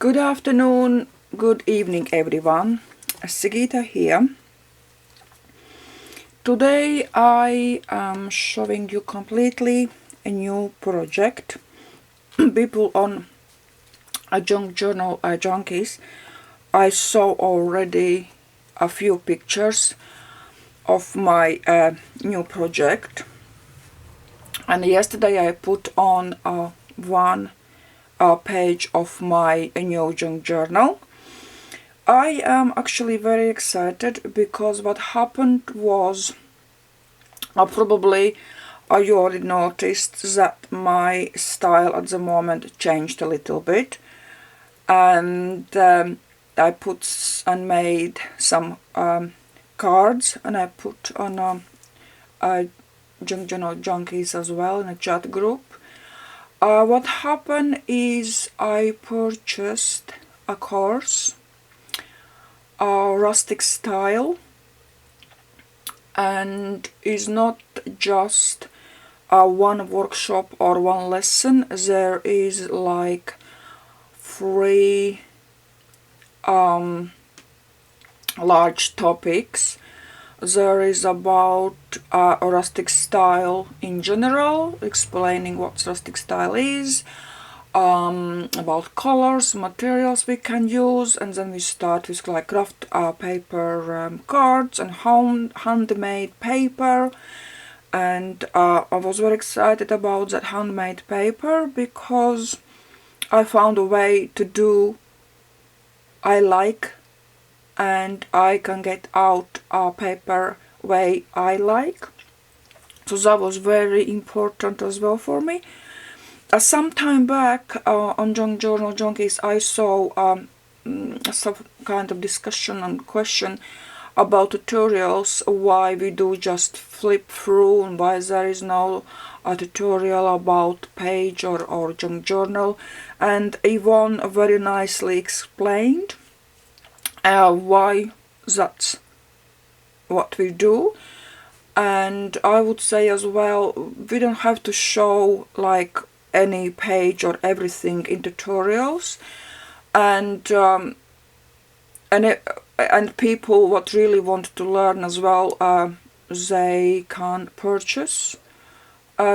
Good afternoon, good evening everyone. Sigita here. Today I am showing you completely a new project. People on a junk journal junkies, I saw already a few pictures of my new project, and yesterday I put on one page of my new junk journal. I am actually very excited because what happened was probably you already noticed that my style at the moment changed a little bit, and I put and made some cards, and I put on junk journal junkies as well in a chat group. What happened is I purchased a course, Rustic style, and is not just one workshop or one lesson. There is like 3 large topics. There is about rustic style in general, explaining what rustic style is, about colors, materials we can use, and then we start with like craft paper cards and handmade paper. And I was very excited about that handmade paper because I found a way to do I like, and I can get out paper way I like. So that was very important as well for me. Some time back on Junk Journal Junkies, I saw some kind of discussion and question about tutorials, why we do just flip through and why there is no tutorial about page or junk journal. And Yvonne very nicely explained why that's what we do. And I would say as well, we don't have to show like any page or everything in tutorials, and people what really want to learn as well, they can purchase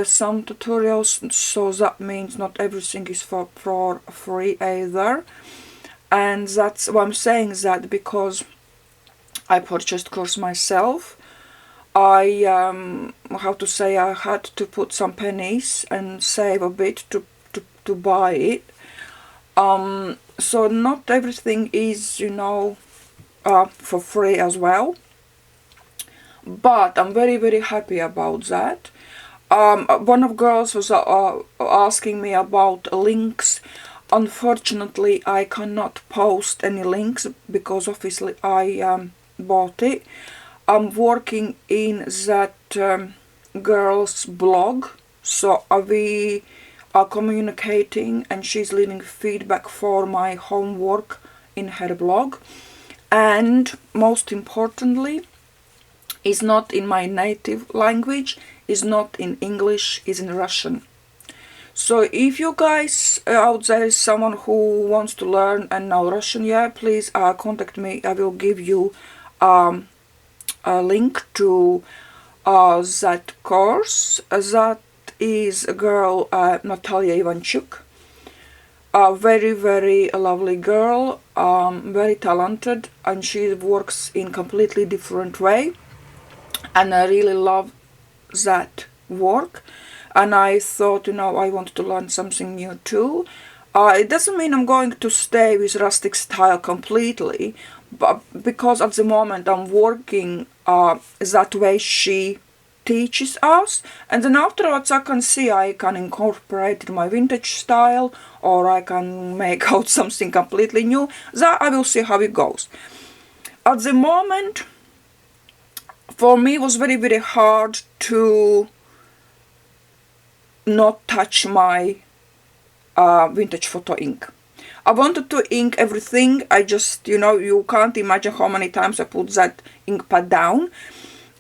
some tutorials, so that means not everything is for free either. And that's why I'm saying that, because I purchased course myself. I how to say, I had to put some pennies and save a bit to buy it. So not everything is, for free as well. But I'm very happy about that. One of girls was asking me about links. Unfortunately, I cannot post any links because obviously I bought it. I'm working in that girl's blog, so we are communicating, and she's leaving feedback for my homework in her blog. And most importantly, is not in my native language, is not in English, is in Russian. So if you guys out there is someone who wants to learn and know Russian, yeah, please contact me. I will give you a link to that course. That is a girl, Natalia Ivanchuk, a very lovely girl, very talented, and she works in completely different way, and I really love that work. And I thought, I want to learn something new too. It doesn't mean I'm going to stay with rustic style completely, but because at the moment I'm working that way she teaches us, and then afterwards I can see I can incorporate in my vintage style, or I can make out something completely new. That I will see how it goes. At the moment, for me it was very hard to not touch my vintage photo ink. I wanted to ink everything. I just, you can't imagine how many times I put that ink pad down.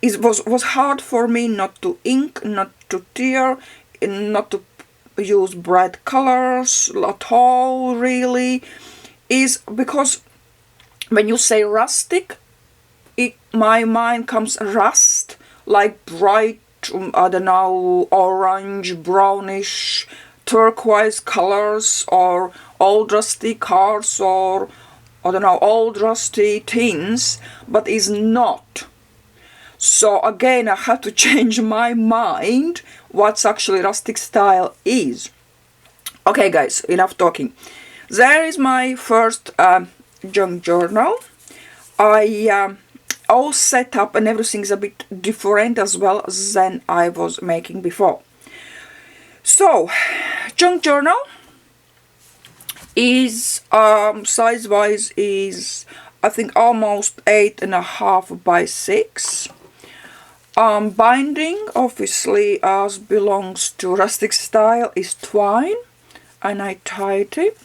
It was hard for me not to ink, not to tear, not to use bright colors at all, really. is because when you say rustic, my mind comes rust, like bright, I don't know, orange, brownish, turquoise colors, or old rusty cars, or I don't know, old rusty tins, but is not. So again, I have to change my mind what's actually rustic style is. Okay guys, enough talking. There is my first junk journal. I all set up and everything's a bit different as well than I was making before. So, junk journal is size-wise is I think almost 8.5 by 6. Binding, obviously, as belongs to rustic style, is twine, and I tied it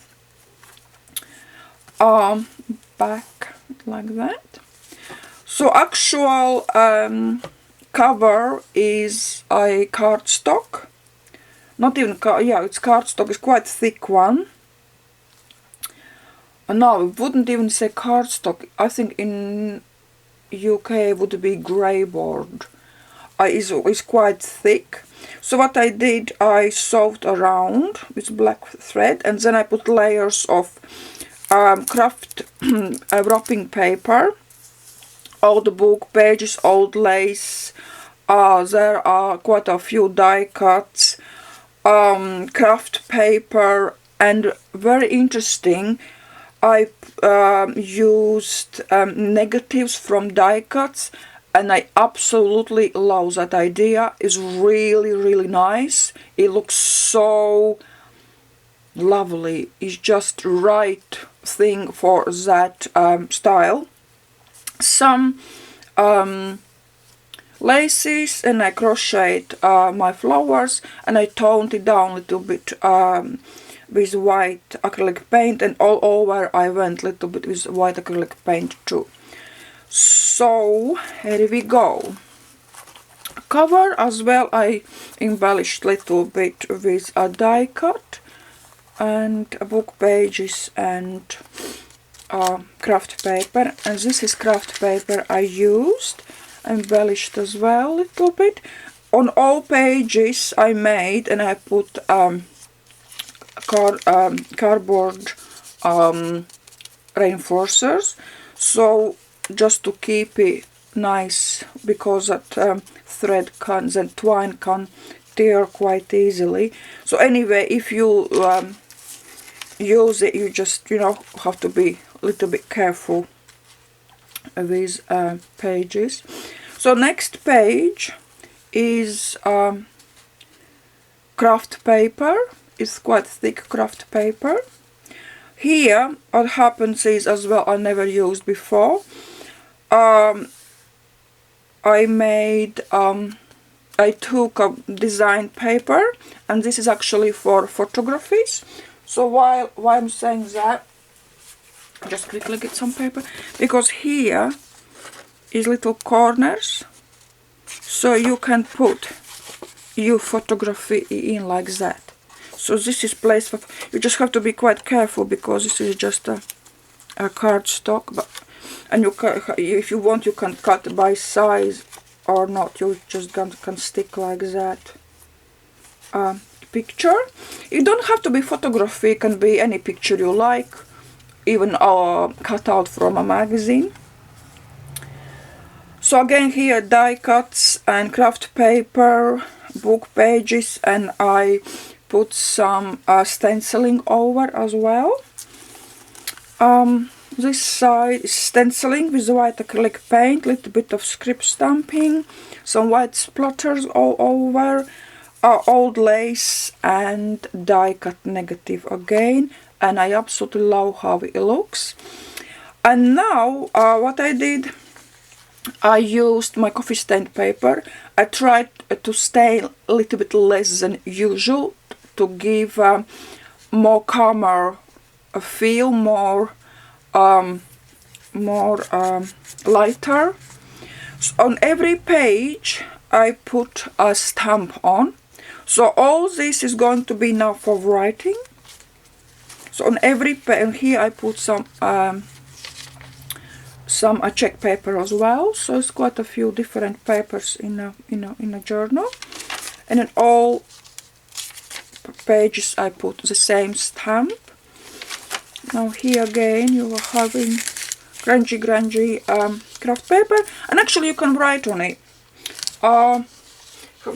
back like that. So actual cover is a cardstock. Not even it's cardstock. It's quite thick one. No, I wouldn't even say cardstock. I think in UK it would be grey board. It's quite thick. So what I did, I sewed around with black thread, and then I put layers of craft wrapping paper, old book pages, old lace. There are quite a few die cuts, craft paper, and very interesting, I used negatives from die cuts, and I absolutely love that idea. It's really nice. It looks so lovely. It's just right thing for that style. Some laces, and I crocheted my flowers, and I toned it down a little bit with white acrylic paint, and all over I went a little bit with white acrylic paint too. So here we go. Cover as well, I embellished a little bit with a die cut and book pages and craft paper, and this is craft paper I used, embellished as well a little bit. On all pages I made, and I put cardboard reinforcers, so just to keep it nice, because that that twine can tear quite easily. So anyway, if you use it, you just have to be a little bit careful with pages. So next page is craft paper. It's quite thick craft paper. Here what happens is, as well, I never used before, I took a design paper, and this is actually for photographies. So while I'm saying that, just quickly get some paper, because here is little corners, so you can put your photography in like that. So this is place for, you just have to be quite careful, because this is just a cardstock, but and you can, if you want, you can cut by size or not. You just can stick like that picture. It don't have to be photography, it can be any picture you like, even cut out from a magazine. So again, here die cuts and craft paper, book pages, and I put some stenciling over as well. This side is stenciling with white acrylic paint, little bit of script stamping, some white splatters all over, old lace, and die cut negative again, and I absolutely love how it looks. And now what I did, I used my coffee stain paper. I tried to stain a little bit less than usual to give more calmer feel, more lighter. So on every page I put a stamp on. So all this is going to be now for writing. So on every page here I put some check paper as well. So it's quite a few different papers in a journal, and in all pages I put the same stamp. Now here again you are having grungy craft paper, and actually you can write on it.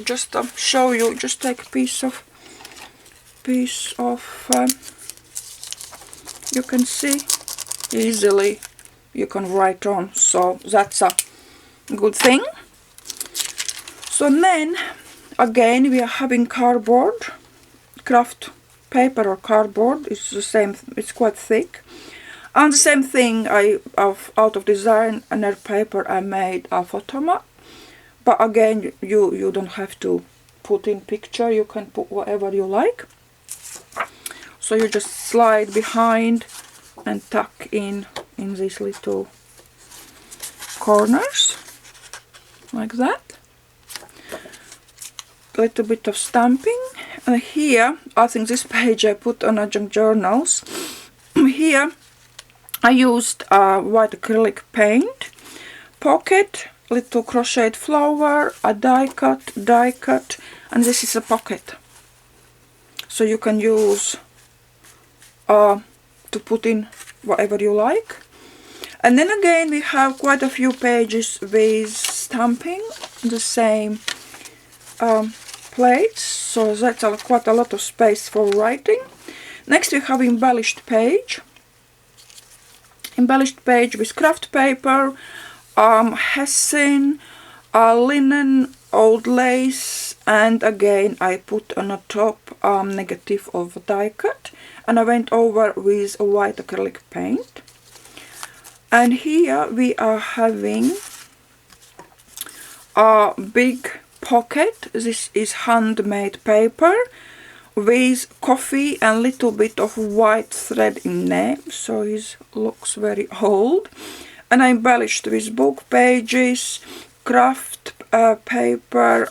Just show you, just take a piece of you can see easily you can write on, so that's a good thing. So then again we are having cardboard, craft paper or cardboard. It's the same, it's quite thick, and the same thing out of designer paper I made a photomat. But again, you don't have to put in picture, you can put whatever you like. So you just slide behind and tuck in these little corners, like that. A little bit of stamping. And here, I think this page I put on adjunct journals. Here I used white acrylic paint, pocket, little crocheted flower, a die cut, and this is a pocket. So you can use to put in whatever you like. And then again we have quite a few pages with stamping, the same plates, so that's quite a lot of space for writing. Next we have embellished page with craft paper, hessian, linen, old lace, and again I put on the top negative of die cut, and I went over with a white acrylic paint. And here we are having a big pocket. This is handmade paper with coffee and little bit of white thread in there, so it looks very old. And I embellished with book pages, craft paper,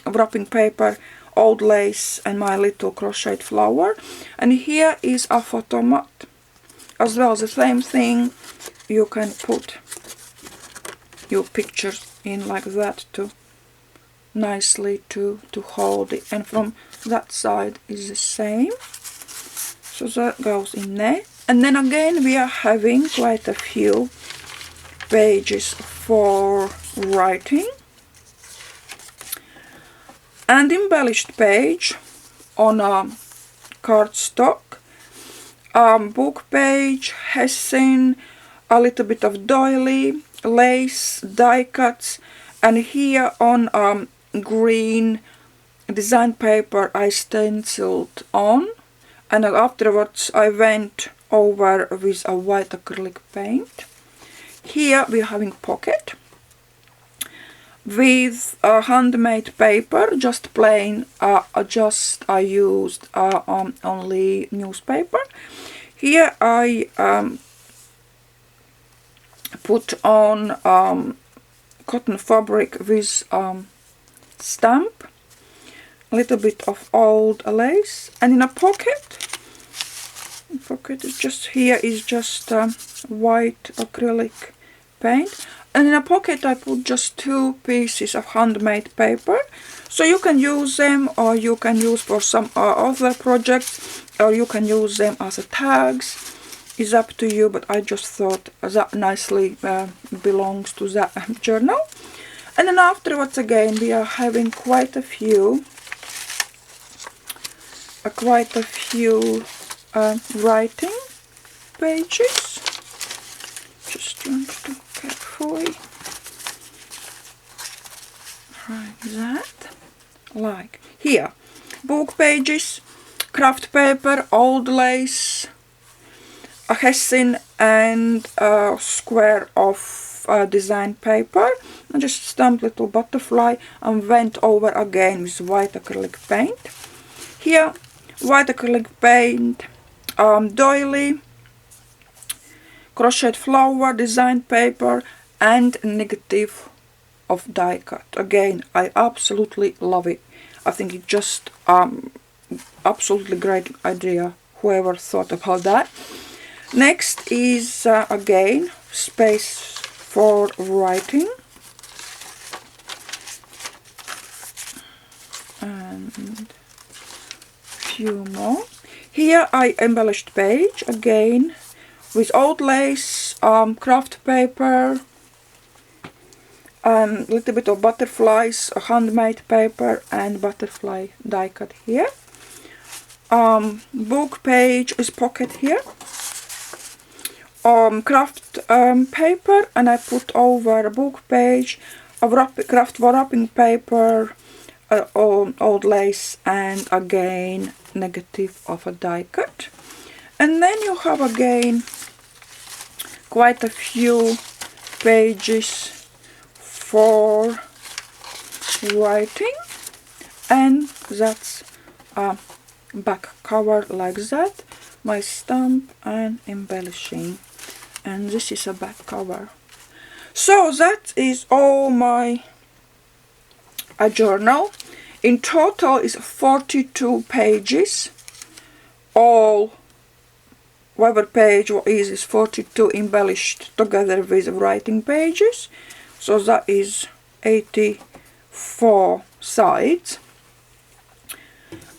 wrapping paper, old lace, and my little crocheted flower. And here is a photomat as well, the same thing. You can put your pictures in like that to nicely to hold it, and from that side is the same, so that goes in there. And then again we are having quite a few pages for writing, and embellished page on a cardstock, book page, hessian, a little bit of doily, lace, die cuts, and here on green design paper I stenciled on, and afterwards I went over with a white acrylic paint. Here we are having pocket with handmade paper, just plain, I used only newspaper. Here I put on cotton fabric with stamp, a little bit of old lace, and in a pocket is just, here is just white acrylic paint, and in a pocket I put just 2 pieces of handmade paper, so you can use them, or you can use for some other projects, or you can use them as tags. It's up to you, but I just thought that nicely belongs to that journal. And then afterwards again we are having quite a few writing pages. Just want to carefully write that, like here, book pages, craft paper, old lace, a hessian, and a square of design paper. I just stamped little butterfly and went over again with white acrylic paint. Here white acrylic paint, doily, crocheted flower, design paper, and negative of die cut. Again, I absolutely love it. I think it's just absolutely great idea whoever thought about that. Next is again space for writing, and few more. Here I embellished page again with old lace, craft paper, a little bit of butterflies, a handmade paper, and butterfly die cut here. Book page is pocket here. Craft paper, and I put over a book page of craft wrapping paper, old lace, and again negative of a die cut. And then you have again quite a few pages for writing, and that's a back cover like that, my stamp and embellishing, and this is a back cover. So that is all my journal. In total is 42 pages, all whatever page is 42 embellished together with writing pages, so that is 84 sides.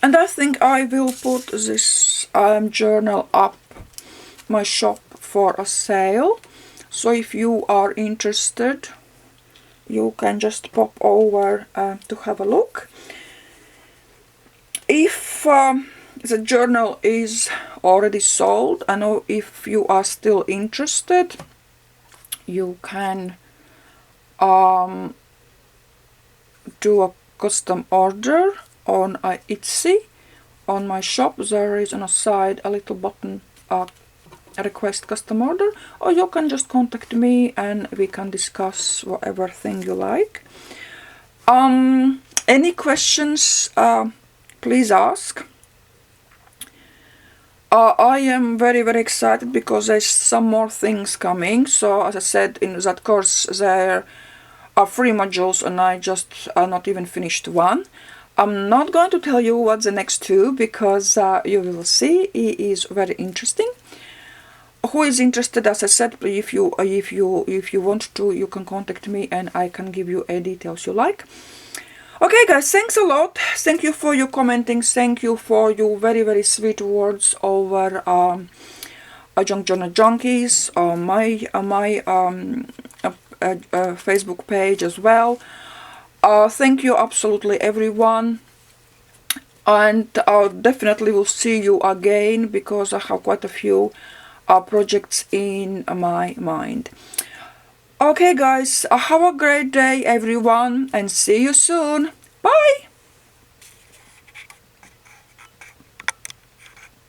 And I think I will put this journal up my shop for a sale, so if you are interested you can just pop over to have a look. If the journal is already sold, I know if you are still interested you can do a custom order on Etsy. On my shop there is on a side a little button, request custom order, or you can just contact me and we can discuss whatever thing you like. Any questions, please ask. I am very excited because there's some more things coming. So as I said, in that course there are 3 modules and I just not even finished one. I'm not going to tell you what the next 2 because you will see. It is very interesting. Who is interested, as I said, if you want to, you can contact me and I can give you any details you like. Okay guys, thanks a lot. Thank you for your commenting. Thank you for your very sweet words over Junk Journal Junkies, my Facebook page as well. Thank you absolutely everyone, and I definitely will see you again because I have quite a few projects in my mind. Okay guys, have a great day everyone and see you soon. Bye!